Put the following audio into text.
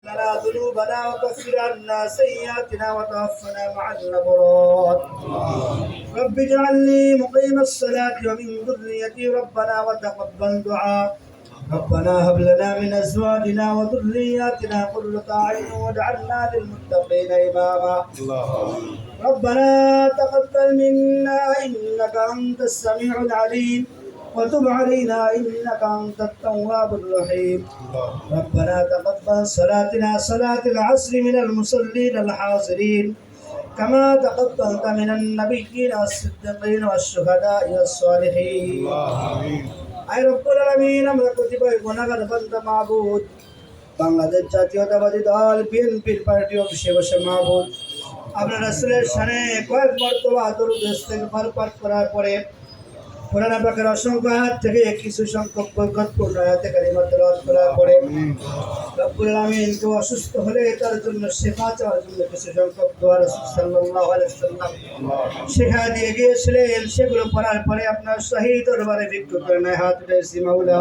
لنا ذنوبنا وكفر عنا سيئاتنا وتوفنا مع الأبرار رب اجعلني مقيم الصلاة ومن ذريتي ربنا وتقبل دعاء ربنا هب لنا من أزواجنا وذرياتنا قرة أعين واجعلنا للمتقين إماما ربنا تقبل منا إنك أنت السميع العليم وتب علينا إنك أنت التواب الرحيم ربنا تقبل صلاتنا صلاة العصر من المصلين الحاضرين كما تقبلت من النبيين والصديقين والشهداء والصالحين আয় রব্বুল আলামিন আমরা কতিপয় গুনাহগার বান্দা মাবুদ বাংলাদেশ জাতীয়তাবাদী দল বিএনপির পার্টি অফিসে বসে মাবুদ আপনার রাসূলের শানে কয়েক মর্তবা দরুদ ইস্তেগফার পাঠ করার পরে কোরআন পাকের অসংখ্য আয়াত থেকে কিছু সংখ্যক বরকতপূর্ণ আয়াতে কারিমা তেলাওয়াত করার পরে রব্বুল আলামিন কেউ অসুস্থ হলে তার জন্য শিফা চাওয়ার জন্য কিছু সংখ্যক দোয়া রাসূল সাল্লাল্লাহু আলাইহি ওয়াসাল্লাম শিখা দিয়ে গিয়েছিলেন সেগুলো পড়ার পরে আপনার শহীদ দরবারে ভিক্ষা করে নেয় হাত উঠেছি মাওলা